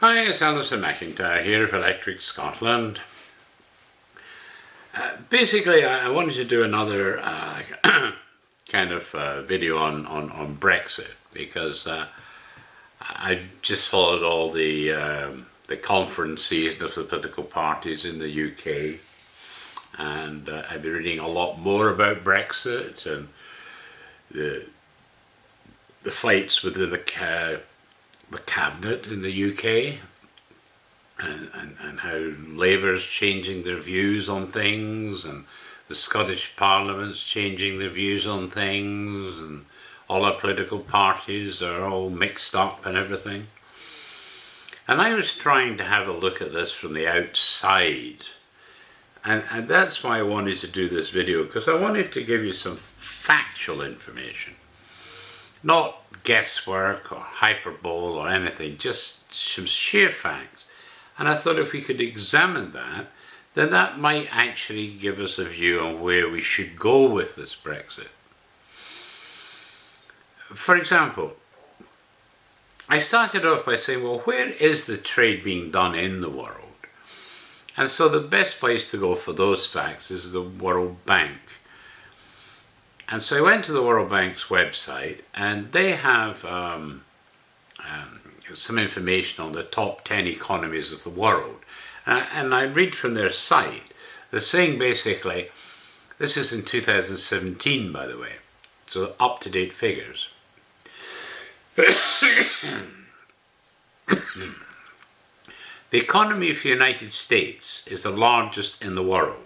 Hi, it's Alison McIntyre here of Electric Scotland. Basically, I wanted to do another kind of video on Brexit because I've just followed all the conference season of the political parties in the UK, and I've been reading a lot more about Brexit and the fights within the cabinet in the UK, and how Labour's changing their views on things, and the Scottish Parliament's changing their views on things, and all our political parties are all mixed up and everything. And I was trying to have a look at this from the outside, and that's why I wanted to do this video, because I wanted to give you some factual information. Not guesswork or hyperbole or anything, just some sheer facts. And I thought if we could examine that, then that might actually give us a view on where we should go with this Brexit. For example, I started off by saying, well, where is the trade being done in the world? And so the best place to go for those facts is the World Bank. And so I went to the World Bank's website, and they have some information on the top 10 economies of the world. And I read from their site. They're saying basically, this is in 2017, by the way, so up-to-date figures. The economy of the United States is the largest in the world.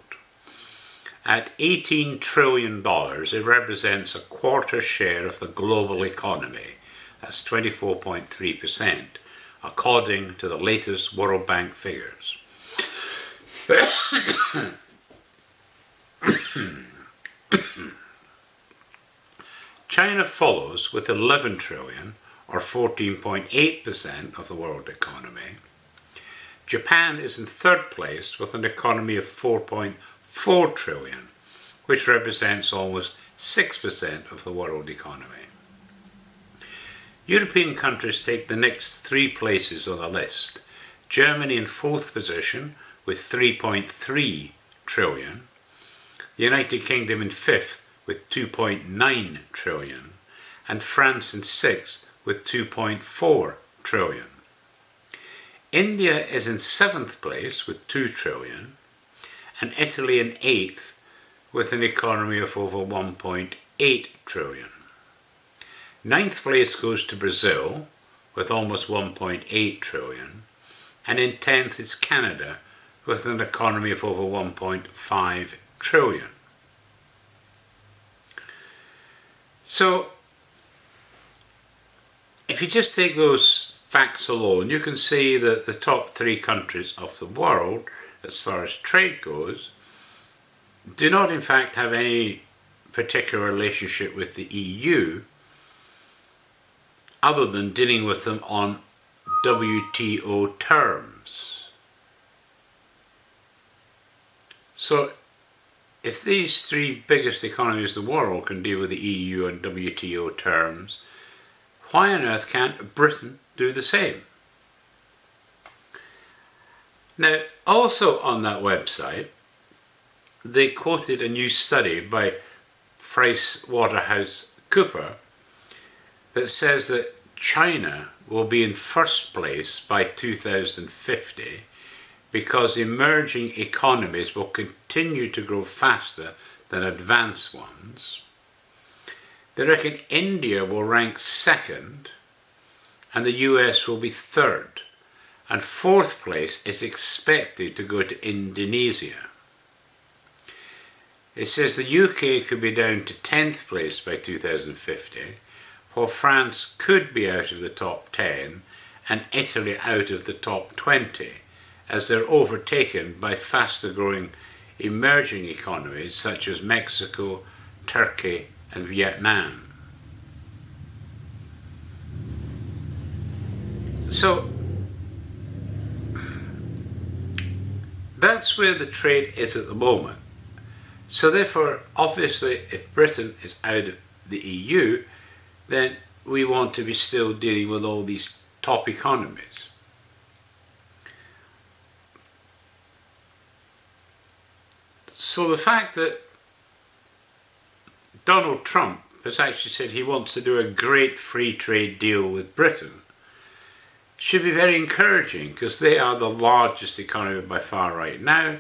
At $18 trillion, it represents a quarter share of the global economy. That's 24.3%, according to the latest World Bank figures. China follows with 11 trillion, or 14.8% of the world economy. Japan is in third place with an economy of 4.4 trillion, which represents almost 6% of the world economy. European countries take the next three places on the list. Germany in fourth position with 3.3 trillion, the United Kingdom in fifth with 2.9 trillion, and France in sixth with 2.4 trillion. India is in seventh place with 2 trillion, and Italy in eighth with an economy of over 1.8 trillion. Ninth place goes to Brazil with almost 1.8 trillion, and in 10th is Canada with an economy of over 1.5 trillion. So, if you just take those facts alone, you can see that the top three countries of the world, as far as trade goes, do not in fact have any particular relationship with the EU, other than dealing with them on WTO terms. So, if these three biggest economies of the world can deal with the EU and WTO terms, why on earth can't Britain do the same? Now, also on that website, they quoted a new study by PricewaterhouseCoopers that says that China will be in first place by 2050 because emerging economies will continue to grow faster than advanced ones. They reckon India will rank second, and the US will be third, and fourth place is expected to go to Indonesia. It says the UK could be down to 10th place by 2050, while France could be out of the top 10 and Italy out of the top 20, as they're overtaken by faster growing emerging economies such as Mexico, Turkey and Vietnam. So that's where the trade is at the moment. So therefore, obviously, if Britain is out of the EU, then we want to be still dealing with all these top economies. So the fact that Donald Trump has actually said he wants to do a great free trade deal with Britain should be very encouraging, because they are the largest economy by far right now,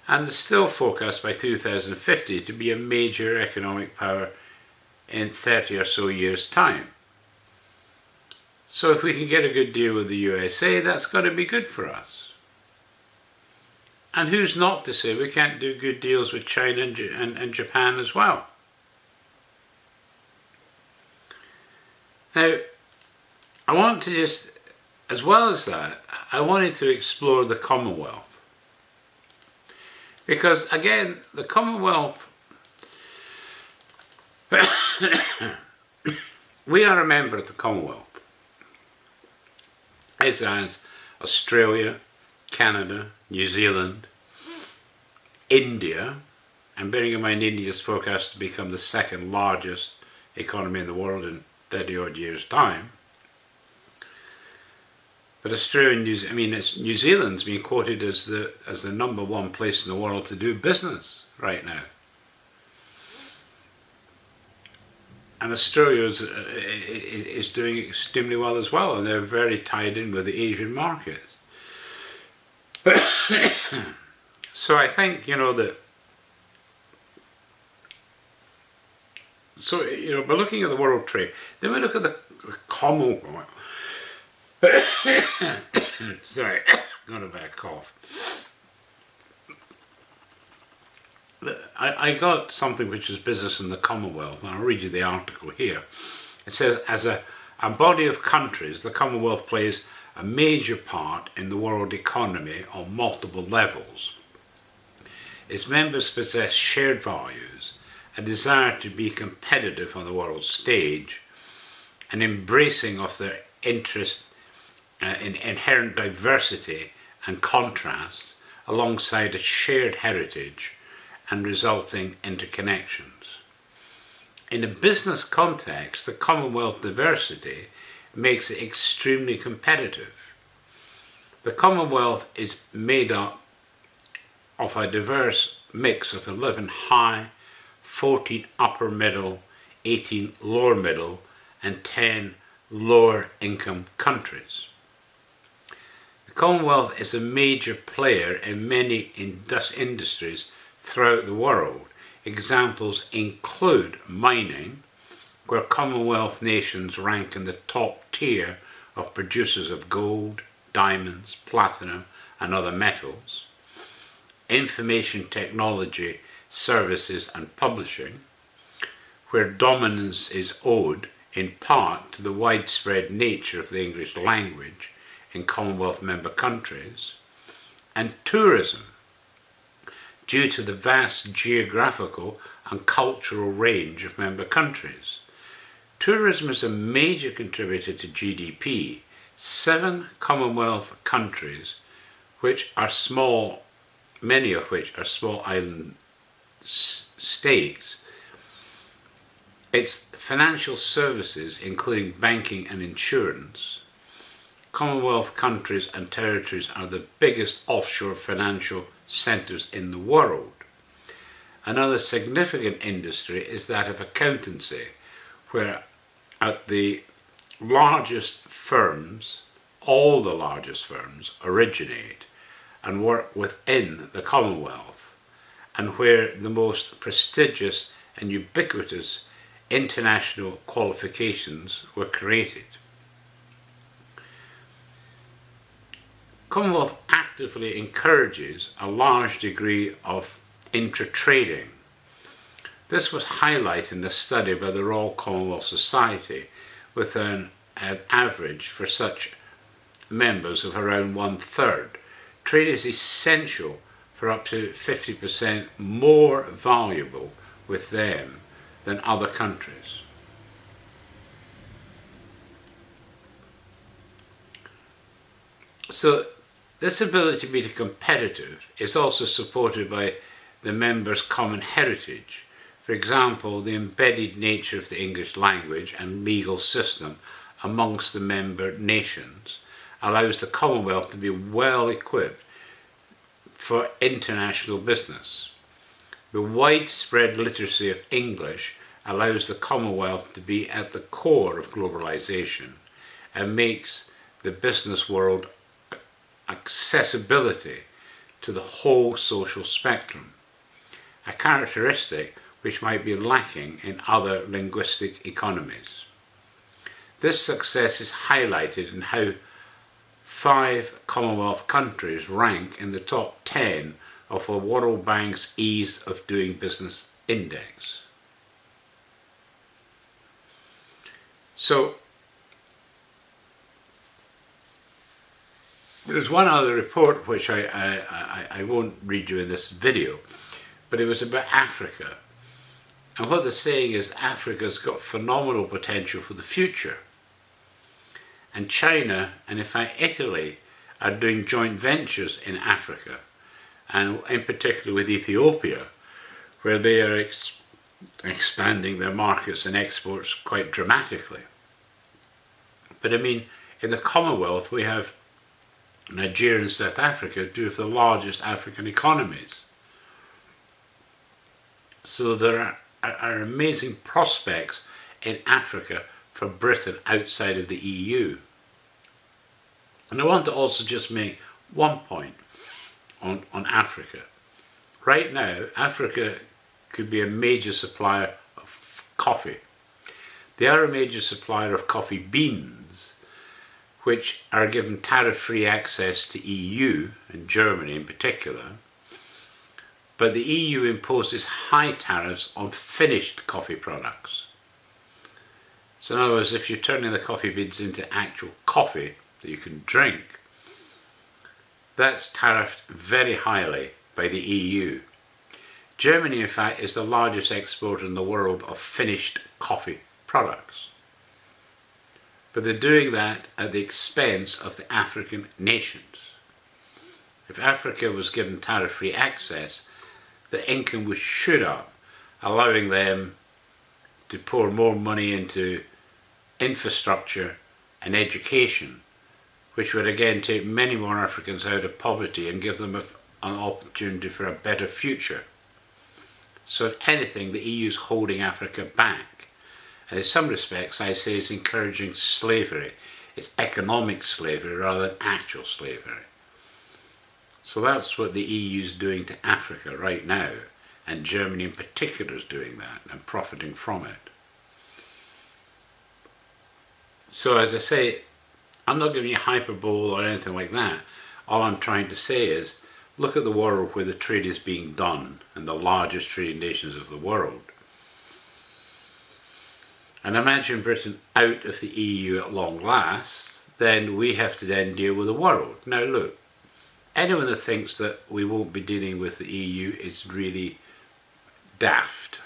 and they're still forecast by 2050 to be a major economic power in 30 or so years' time. So if we can get a good deal with the USA, that's got to be good for us. And who's not to say we can't do good deals with China and Japan as well? Now, I want to just, as well as that, I wanted to explore the Commonwealth. Because again, the Commonwealth, we are a member of the Commonwealth, as Australia, Canada, New Zealand, India, and bearing in mind India is forecast to become the second largest economy in the world in 30 odd years' time. But Australia and New Zealand's being quoted as the #1 place in the world to do business right now. And Australia is doing extremely well as well, and they're very tied in with the Asian markets. So I think, that, by looking at the world trade, then we look at the Commonwealth. Sorry, got a bad cough. I got something which is business in the Commonwealth, and I'll read you the article here. It says, as a body of countries, the Commonwealth plays a major part in the world economy on multiple levels. Its members possess shared values, a desire to be competitive on the world stage, an embracing of their interest in inherent diversity and contrasts, alongside a shared heritage and resulting interconnections. In a business context, the Commonwealth diversity makes it extremely competitive. The Commonwealth is made up of a diverse mix of 11 high, 14 upper middle, 18 lower middle, and 10 lower income countries. The Commonwealth is a major player in many industries throughout the world. Examples include mining, where Commonwealth nations rank in the top tier of producers of gold, diamonds, platinum, and other metals; information technology, services and publishing, where dominance is owed in part to the widespread nature of the English language in Commonwealth member countries; and tourism, due to the vast geographical and cultural range of member countries. Tourism is a major contributor to GDP. 7 Commonwealth countries, which are small, many of which are small island states, its financial services, including banking and insurance. Commonwealth countries and territories are the biggest offshore financial centres in the world. Another significant industry is that of accountancy, where at the largest firms, all the largest firms originate and work within the Commonwealth, and where the most prestigious and ubiquitous international qualifications were created. Commonwealth actively encourages a large degree of intra-trading. This was highlighted in a study by the Royal Commonwealth Society, with an average for such members of around 1/3. Trade is essential for up to 50% more valuable with them than other countries. So this ability to be competitive is also supported by the members' common heritage. For example, the embedded nature of the English language and legal system amongst the member nations allows the Commonwealth to be well equipped for international business. The widespread literacy of English allows the Commonwealth to be at the core of globalisation and makes the business world accessibility to the whole social spectrum, a characteristic which might be lacking in other linguistic economies. This success is highlighted in how 5 Commonwealth countries rank in the top 10 of the World Bank's Ease of Doing Business Index. So, there's one other report which I won't read you in this video, but it was about Africa. And what they're saying is Africa's got phenomenal potential for the future. And China, and in fact Italy, are doing joint ventures in Africa, and in particular with Ethiopia, where they are expanding their markets and exports quite dramatically. But I mean, in the Commonwealth we have Nigeria and South Africa, two of the largest African economies. So there are amazing prospects in Africa for Britain outside of the EU. And I want to also just make one point on Africa. Right now, Africa could be a major supplier of coffee. They are a major supplier of coffee beans, which are given tariff-free access to EU, and Germany in particular. But the EU imposes high tariffs on finished coffee products. So in other words, if you're turning the coffee beans into actual coffee that you can drink, that's tariffed very highly by the EU. Germany, in fact, is the largest exporter in the world of finished coffee products. But they're doing that at the expense of the African nations. If Africa was given tariff-free access, the income would shoot up, allowing them to pour more money into infrastructure and education, which would again take many more Africans out of poverty and give them an opportunity for a better future. So if anything, the EU is holding Africa back. And in some respects, I say it's encouraging slavery. It's economic slavery rather than actual slavery. So that's what the EU is doing to Africa right now, and Germany in particular is doing that and profiting from it. So as I say, I'm not giving you hyperbole or anything like that. All I'm trying to say is, look at the world where the trade is being done in the largest trading nations of the world. And imagine Britain out of the EU at long last, then we have to then deal with the world. Now look, anyone that thinks that we won't be dealing with the EU is really daft.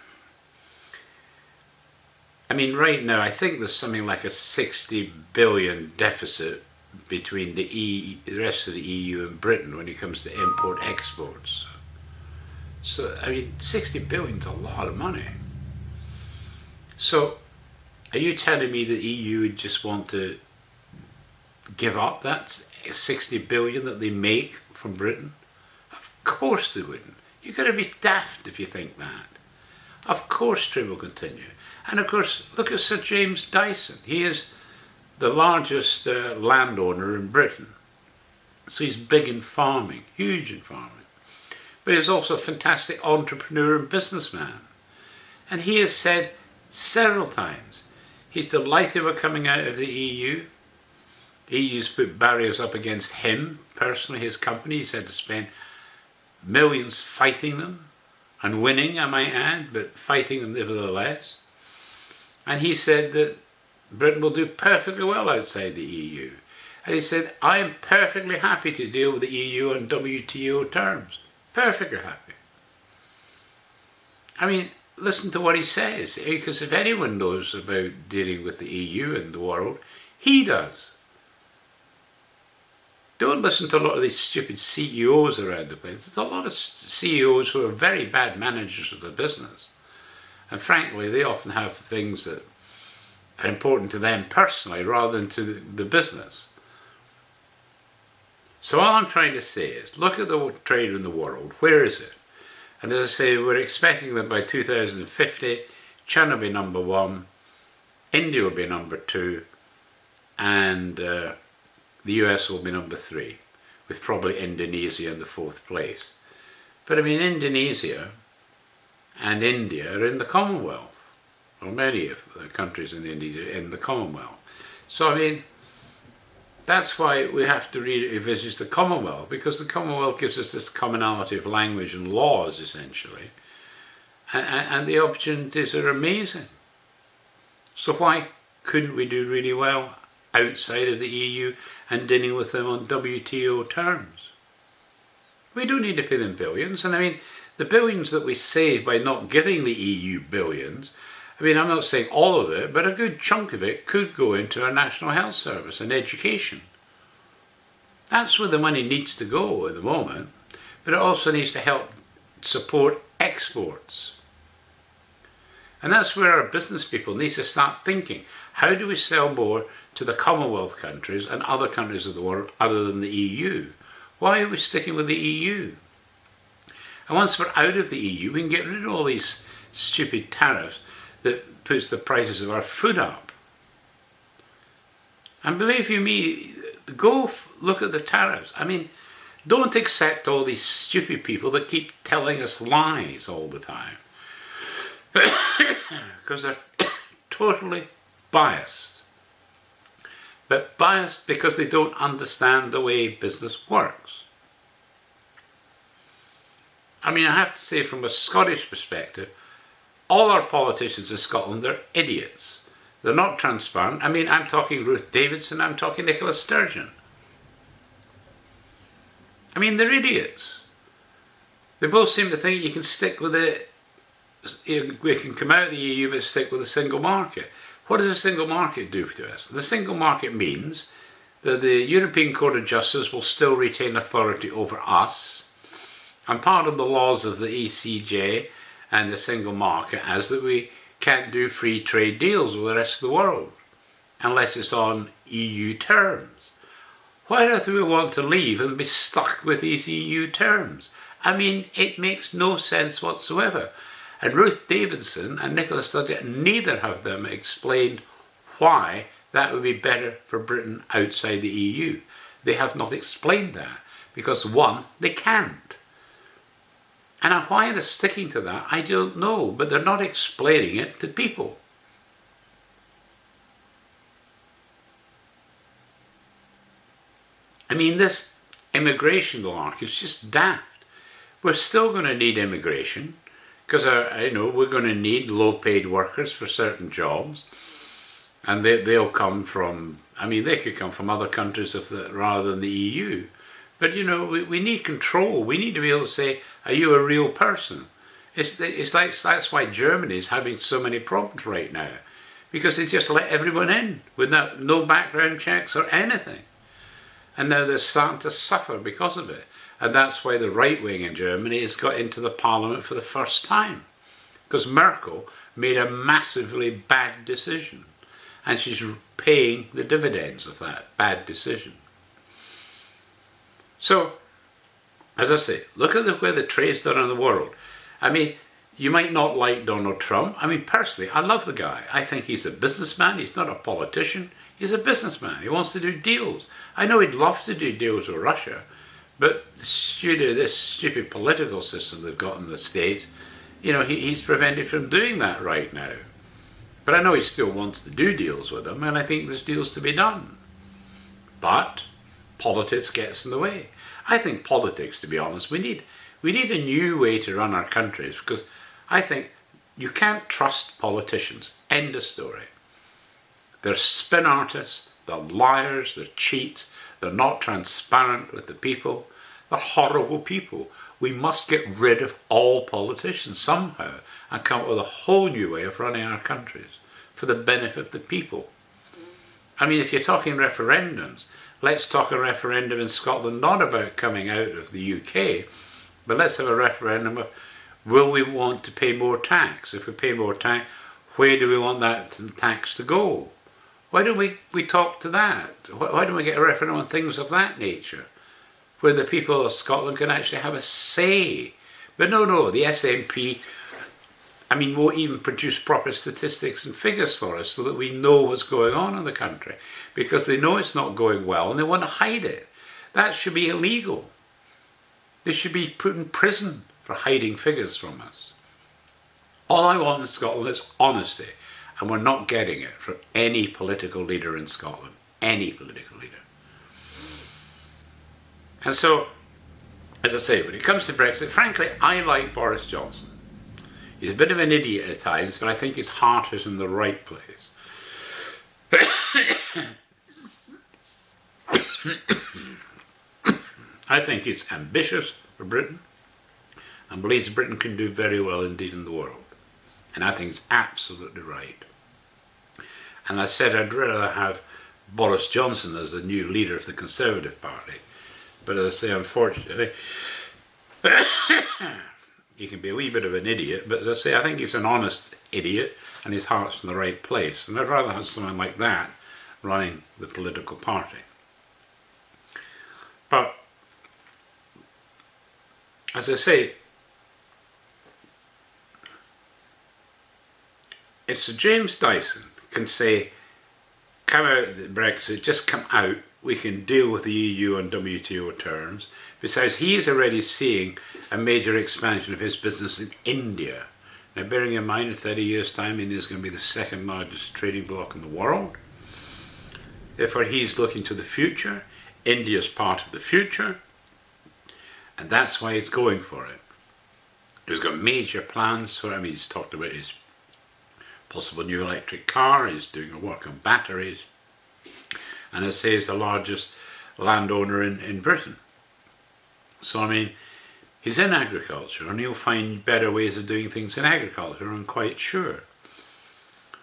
I mean, right now, I think there's something like a 60 billion deficit between the rest of the EU and Britain when it comes to import-exports. So, I mean, 60 billion is a lot of money. So, are you telling me the EU would just want to give up that 60 billion that they make from Britain? Of course they wouldn't. You've got to be daft if you think that. Of course trade will continue. And of course, look at Sir James Dyson. He is the largest landowner in Britain. So he's big in farming, huge in farming. But he's also a fantastic entrepreneur and businessman. And he has said several times, he's delighted we're coming out of the EU. The EU's put barriers up against him, personally, his company. He's had to spend millions fighting them, and winning, I might add, but fighting them nevertheless. And he said that Britain will do perfectly well outside the EU. And he said, I am perfectly happy to deal with the EU on WTO terms. Perfectly happy. I mean, listen to what he says, because if anyone knows about dealing with the EU and the world, he does. Don't listen to a lot of these stupid CEOs around the place. There's a lot of CEOs who are very bad managers of the business. And frankly, they often have things that are important to them personally rather than to the business. So all I'm trying to say is, look at the trade in the world. Where is it? And as I say, we're expecting that by 2050, China will be number 1, India will be number 2, and the US will be number 3, with probably Indonesia in the 4th place. But I mean, Indonesia and India are in the Commonwealth, or many of the countries in India in the Commonwealth. So I mean, that's why we have to revisit the Commonwealth, because the Commonwealth gives us this commonality of language and laws, essentially, and the opportunities are amazing. So why couldn't we do really well outside of the EU and dealing with them on WTO terms? We don't need to pay them billions, and I mean, the billions that we save by not giving the EU billions, I mean, I'm not saying all of it, but a good chunk of it could go into our National Health Service and education. That's where the money needs to go at the moment, but it also needs to help support exports. And that's where our business people need to start thinking. How do we sell more to the Commonwealth countries and other countries of the world other than the EU? Why are we sticking with the EU? And once we're out of the EU, we can get rid of all these stupid tariffs that puts the prices of our food up. And believe you me, go look at the tariffs. I mean, don't accept all these stupid people that keep telling us lies all the time. Because they're totally biased. But biased because they don't understand the way business works. I mean, I have to say, from a Scottish perspective, all our politicians in Scotland are idiots. They're not transparent. I mean, I'm talking Ruth Davidson, I'm talking Nicola Sturgeon. I mean, they're idiots. They both seem to think you can stick with it, we can come out of the EU but stick with the single market. What does the single market do to us? The single market means that the European Court of Justice will still retain authority over us, and part of the laws of the ECJ and the single market is that we can't do free trade deals with the rest of the world unless it's on EU terms. Why on earth do we want to leave and be stuck with these EU terms? I mean, it makes no sense whatsoever. And Ruth Davidson and Nicola Sturgeon, neither of them explained why that would be better for Britain outside the EU. They have not explained that because, one, they can't. And why they're sticking to that, I don't know, but they're not explaining it to people. I mean, this immigration lark is just daft. We're still going to need immigration because we're going to need low-paid workers for certain jobs, and they'll come from. I mean, they could come from other countries rather than the EU. But we need control. We need to be able to say, "Are you a real person?" It's like that's why Germany is having so many problems right now, because they just let everyone in without no background checks or anything, and now they're starting to suffer because of it. And that's why the right wing in Germany has got into the parliament for the first time, because Merkel made a massively bad decision, and she's paying the dividends of that bad decision. So, as I say, look at the way the trade's done in the world. I mean, you might not like Donald Trump. I mean, personally, I love the guy. I think he's a businessman. He's not a politician. He's a businessman. He wants to do deals. I know he'd love to do deals with Russia, but this stupid political system they've got in the States, he's prevented from doing that right now. But I know he still wants to do deals with them, and I think there's deals to be done. But politics gets in the way. I think politics, to be honest, we need a new way to run our countries, because I think you can't trust politicians. End of story. They're spin artists, they're liars, they're cheats, they're not transparent with the people, they're horrible people. We must get rid of all politicians somehow and come up with a whole new way of running our countries for the benefit of the people. I mean, if you're talking referendums, let's talk a referendum in Scotland, not about coming out of the UK, but let's have a referendum of, will we want to pay more tax? If we pay more tax, where do we want that tax to go? Why don't we talk to that? Why don't we get a referendum on things of that nature, where the people of Scotland can actually have a say? But no, the SNP, I mean, won't even produce proper statistics and figures for us so that we know what's going on in the country, because they know it's not going well and they want to hide it. That should be illegal. They should be put in prison for hiding figures from us. All I want in Scotland is honesty, and we're not getting it from any political leader in Scotland. Any political leader. And so, as I say, when it comes to Brexit, frankly, I like Boris Johnson. He's a bit of an idiot at times, but I think his heart is in the right place. I think he's ambitious for Britain and believes Britain can do very well indeed in the world. And I think it's absolutely right. And I said I'd rather have Boris Johnson as the new leader of the Conservative Party. But as I say, unfortunately, he can be a wee bit of an idiot, but as I say, I think he's an honest idiot and his heart's in the right place. And I'd rather have someone like that running the political party. But, as I say, if Sir James Dyson can say, come out of Brexit, just come out, we can deal with the EU on WTO terms. Besides, he is already seeing a major expansion of his business in India. Now, bearing in mind in 30 years' time, India is going to be the second largest trading bloc in the world. Therefore, he's looking to the future. India is part of the future. And that's why he's going for it. He's got major plans for it. I mean, he's talked about his possible new electric car. He's doing a work on batteries. And as I say, he's the largest landowner in Britain. So, I mean, he's in agriculture and he'll find better ways of doing things in agriculture, I'm quite sure.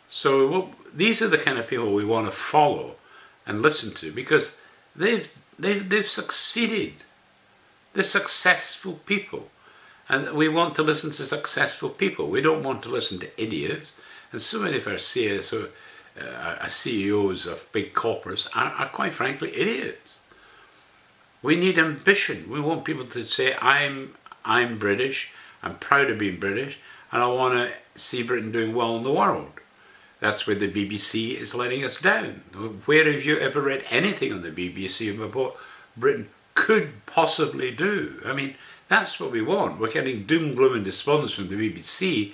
So these are the kind of people we want to follow and listen to, because they've succeeded. They're successful people. And we want to listen to successful people. We don't want to listen to idiots. And so many of our CEOs of big corporates are quite frankly idiots. We need ambition. We want people to say, I'm British, I'm proud of being British, and I want to see Britain doing well in the world. That's where the BBC is letting us down. Where have you ever read anything on the BBC about what Britain could possibly do? I mean, that's what we want. We're getting doom, gloom and despondence from the BBC,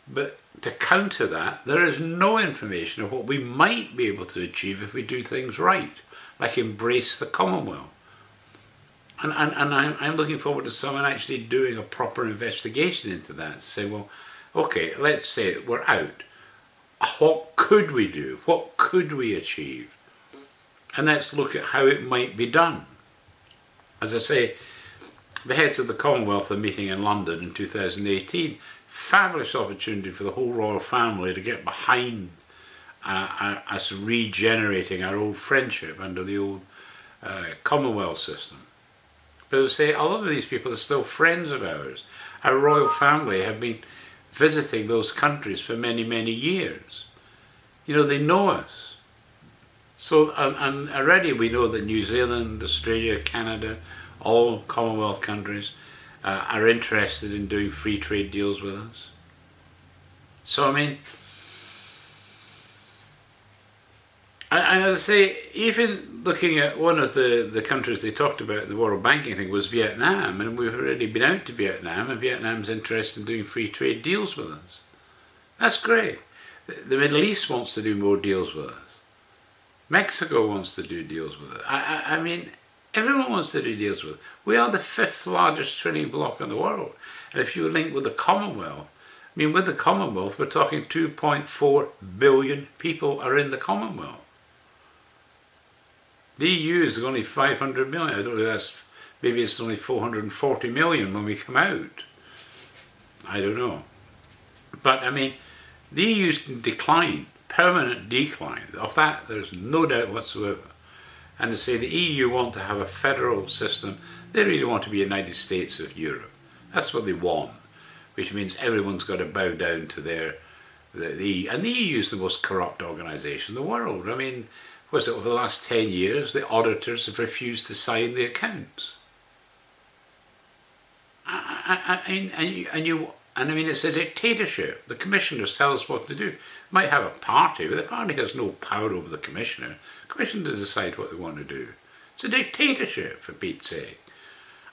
but to counter that, there is no information of what we might be able to achieve if we do things right, like embrace the Commonwealth. And I'm looking forward to someone actually doing a proper investigation into that, to say, well, okay, let's say we're out. What could we do? What could we achieve? And let's look at how it might be done. As I say, the heads of the Commonwealth are meeting in London in 2018. Fabulous opportunity for the whole royal family to get behind us regenerating our old friendship under the old Commonwealth system. But as I say, a lot of these people are still friends of ours. Our royal family have been visiting those countries for many, many years. You know, they know us. So, and already we know that New Zealand, Australia, Canada, all Commonwealth countries are interested in doing free trade deals with us. So, I mean, and as I say, even looking at one of the countries they talked about, the world banking thing, was Vietnam, and we've already been out to Vietnam, and Vietnam's interested in doing free trade deals with us. That's great. The Middle East wants to do more deals with us. Mexico wants to do deals with us. I mean, everyone wants to do deals with us. We are the 5th largest trading bloc in the world. And if you link with the Commonwealth, I mean, with the Commonwealth, we're talking 2.4 billion people are in the Commonwealth. The EU is only 500 million. I don't know, maybe it's only 440 million when we come out. I don't know. But, I mean, the EU's decline, permanent decline. Of that, there's no doubt whatsoever. And to say the EU want to have a federal system, they really want to be United States of Europe. That's what they want, which means everyone's got to bow down to the EU. And the EU is the most corrupt organisation in the world. I mean, was it over the last 10 years, the auditors have refused to sign the accounts. And I mean, it's a dictatorship. The commissioners tell us what to do. Might have a party, but the party has no power over the commissioner. The commissioner decide what they want to do. It's a dictatorship, for Pete's sake.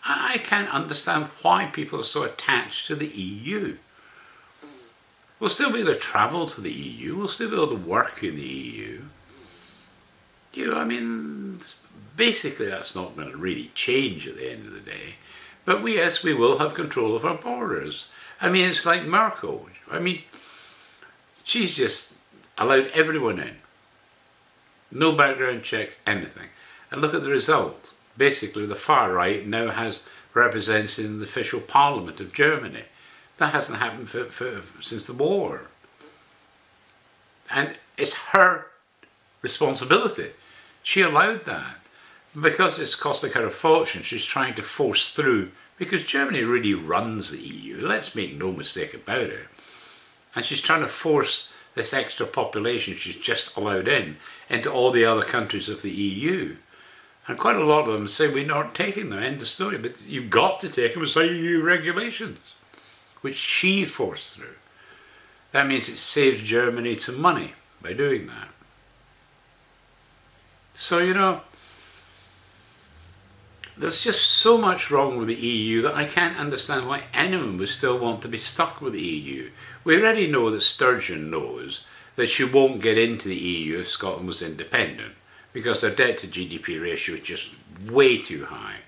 I can't understand why people are so attached to the EU. We'll still be able to travel to the EU. We'll still be able to work in the EU. You know, I mean, basically that's not going to really change at the end of the day. But yes, we will have control of our borders. I mean, it's like Merkel. I mean, she's just allowed everyone in. No background checks, anything. And look at the result. Basically, the far right now has represented in the official parliament of Germany. That hasn't happened since the war. And it's her responsibility. She allowed that. Because it's costing her a fortune, she's trying to force through, because Germany really runs the EU, let's make no mistake about it. And she's trying to force this extra population she's just allowed in into all the other countries of the EU. And quite a lot of them say we're not taking them, end of story, but you've got to take them as EU regulations, which she forced through. That means it saves Germany some money by doing that. So, you know, there's just so much wrong with the EU that I can't understand why anyone would still want to be stuck with the EU. We already know that Sturgeon knows that she won't get into the EU if Scotland was independent, because their debt to GDP ratio is just way too high.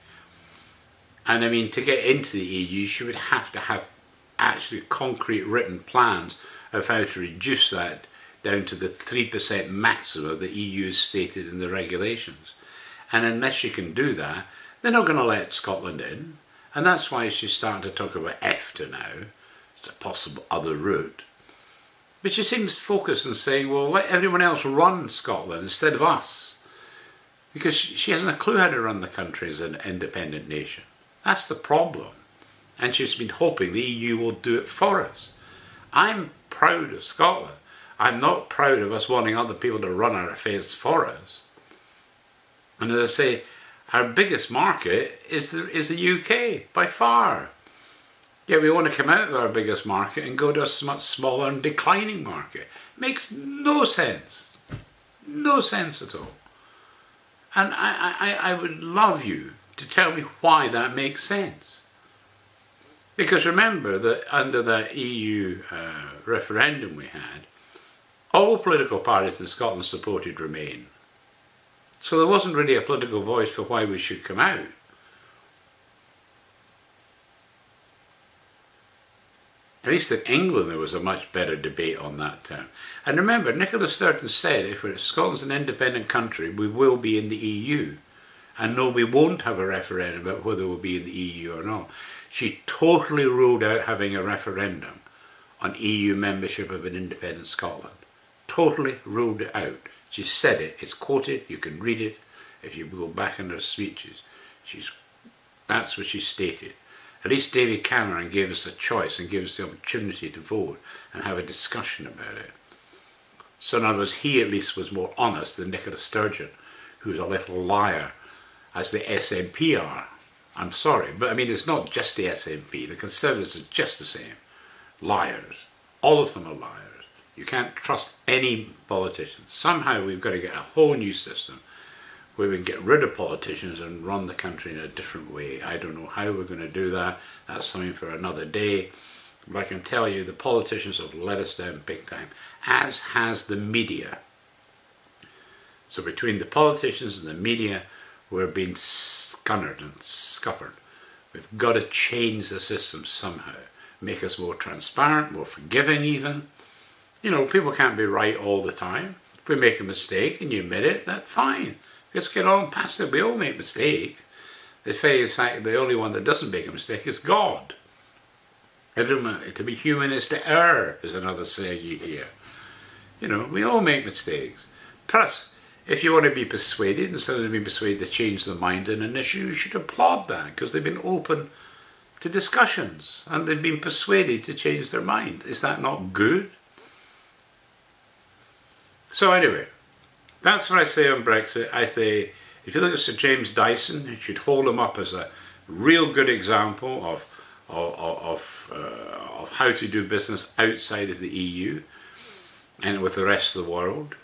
And I mean, to get into the EU, she would have to have actually concrete written plans of how to reduce that down to the 3% maximum the EU has stated in the regulations. And unless she can do that, they're not going to let Scotland in. And that's why she's starting to talk about EFTA now. It's a possible other route. But she seems focused on saying, well, let everyone else run Scotland instead of us. Because she hasn't a clue how to run the country as an independent nation. That's the problem. And she's been hoping the EU will do it for us. I'm proud of Scotland. I'm not proud of us wanting other people to run our affairs for us. And as I say, our biggest market is the UK, by far. Yet we want to come out of our biggest market and go to a much smaller and declining market. Makes no sense. No sense at all. And I would love you to tell me why that makes sense. Because remember that under the EU referendum we had, all political parties in Scotland supported Remain. So there wasn't really a political voice for why we should come out. At least in England there was a much better debate on that term. And remember, Nicola Sturgeon said if Scotland's an independent country, we will be in the EU. And no, we won't have a referendum about whether we'll be in the EU or not. She totally ruled out having a referendum on EU membership of an independent Scotland. Totally ruled it out. She said it, it's quoted, you can read it if you go back in her speeches. That's what she stated. At least David Cameron gave us a choice and gave us the opportunity to vote and have a discussion about it. So in other words, he at least was more honest than Nicola Sturgeon, who's a little liar, as the SNP are. I'm sorry, but I mean, it's not just the SNP. The Conservatives are just the same. Liars. All of them are liars. You can't trust any politicians. Somehow we've got to get a whole new system where we can get rid of politicians and run the country in a different way. I don't know how we're going to do that. That's something for another day. But I can tell you the politicians have let us down big time, as has the media. So between the politicians and the media, we're being scunnered and scuppered. We've got to change the system somehow. Make us more transparent, more forgiving even. You know, people can't be right all the time. If we make a mistake and you admit it, that's fine. Let's get on past it. We all make mistakes. The fact the only one that doesn't make a mistake is God. Everyone, to be human is to err, is another saying you hear. You know, we all make mistakes. Plus, if you want to be persuaded, instead of being persuaded to change their mind on an issue, you should applaud that, because they've been open to discussions and they've been persuaded to change their mind. Is that not good? So anyway, that's what I say on Brexit. I say, if you look at Sir James Dyson, you should hold him up as a real good example of of how to do business outside of the EU and with the rest of the world.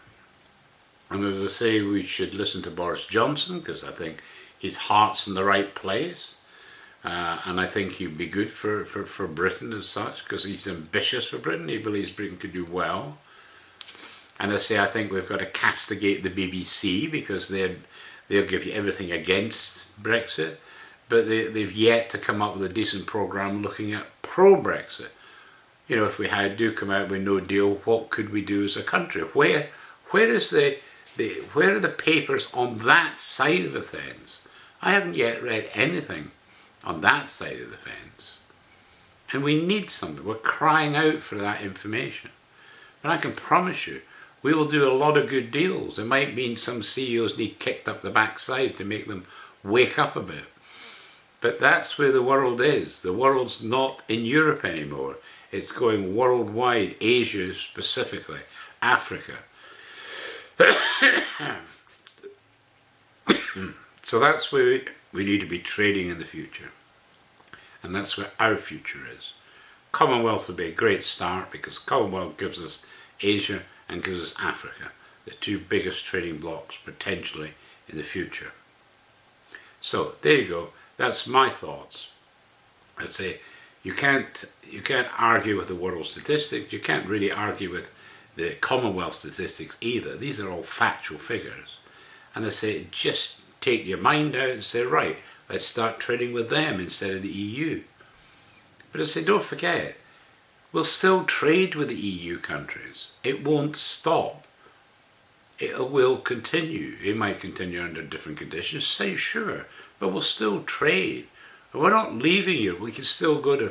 And as I say, we should listen to Boris Johnson, because I think his heart's in the right place. And I think he'd be good for Britain as such, because he's ambitious for Britain. He believes Britain could do well. And I say, I think we've got to castigate the BBC, because they'll give you everything against Brexit, but they've yet to come up with a decent programme looking at pro-Brexit. You know, if we do come out with no deal, what could we do as a country? Where are the papers on that side of the fence? I haven't yet read anything on that side of the fence. And we need something. We're crying out for that information. But I can promise you, we will do a lot of good deals. It might mean some CEOs need kicked up the backside to make them wake up a bit. But that's where the world is. The world's not in Europe anymore. It's going worldwide, Asia specifically, Africa. So that's where we need to be trading in the future. And that's where our future is. Commonwealth will be a great start, because Commonwealth gives us Asia and gives us Africa, the two biggest trading blocks potentially in the future. So there you go. That's my thoughts. I say you can't argue with the world statistics. You can't really argue with the Commonwealth statistics either. These are all factual figures. And I say just take your mind out and say, right, let's start trading with them instead of the EU. But I say don't forget, we'll still trade with the EU countries. It won't stop. It will continue. It might continue under different conditions, say sure, but we'll still trade. And we're not leaving Europe. We can still go to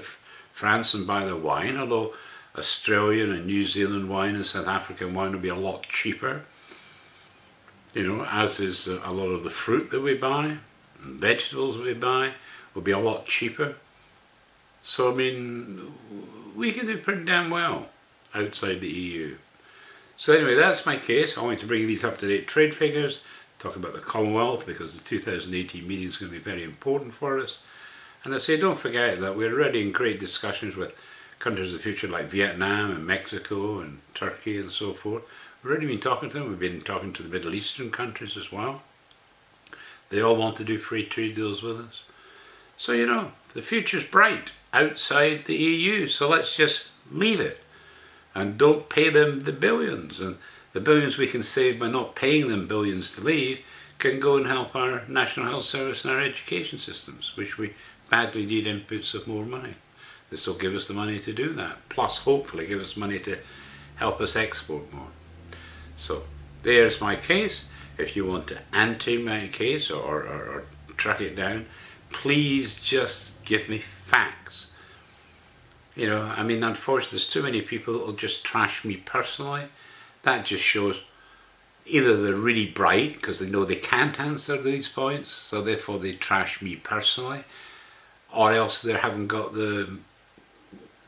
France and buy the wine, although Australian and New Zealand wine and South African wine will be a lot cheaper. You know, as is a lot of the fruit that we buy, and vegetables we buy will be a lot cheaper. So I mean, we can do pretty damn well outside the EU. So anyway, that's my case. I wanted to bring you these up-to-date trade figures, talk about the Commonwealth, because the 2018 meeting is going to be very important for us. And I say, don't forget that we're already in great discussions with countries of the future like Vietnam and Mexico and Turkey and so forth. We've already been talking to them. We've been talking to the Middle Eastern countries as well. They all want to do free trade deals with us. So, you know, the future's bright outside the EU, so let's just leave it. And don't pay them the billions. And the billions we can save by not paying them billions to leave can go and help our National Health Service and our education systems, which we badly need inputs of more money. This will give us the money to do that, plus hopefully give us money to help us export more. So there's my case. If you want to ante my case or track it down, please just give me facts. You know, I mean, unfortunately, there's too many people that will just trash me personally. That just shows either they're really bright because they know they can't answer these points, so therefore they trash me personally, or else they haven't got the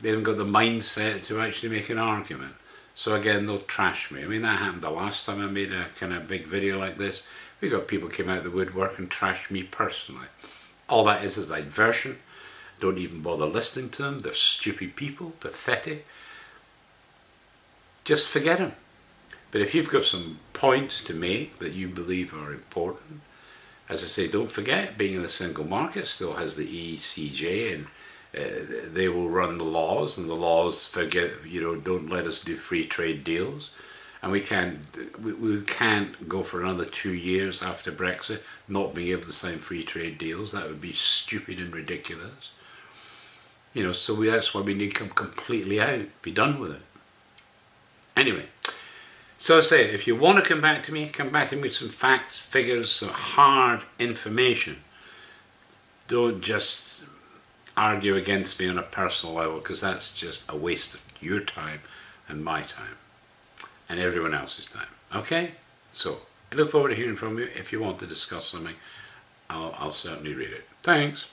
mindset to actually make an argument. So again, they'll trash me. I mean, that happened the last time I made a kind of big video like this. We got people came out of the woodwork and trashed me personally. All that is diversion. Don't even bother listening to them. They're stupid people, pathetic. Just forget them. But if you've got some points to make that you believe are important, as I say, don't forget, being in the single market still has the ECJ, and they will run the laws, and the laws don't let us do free trade deals. And we can't go for another 2 years after Brexit not being able to sign free trade deals. That would be stupid and ridiculous. You know, so that's why we need to come completely out, be done with it. Anyway, so I say, if you want to come back to me with some facts, figures, some hard information. Don't just argue against me on a personal level, because that's just a waste of your time and my time and everyone else's time. Okay? So I look forward to hearing from you. If you want to discuss something, I'll certainly read it. Thanks.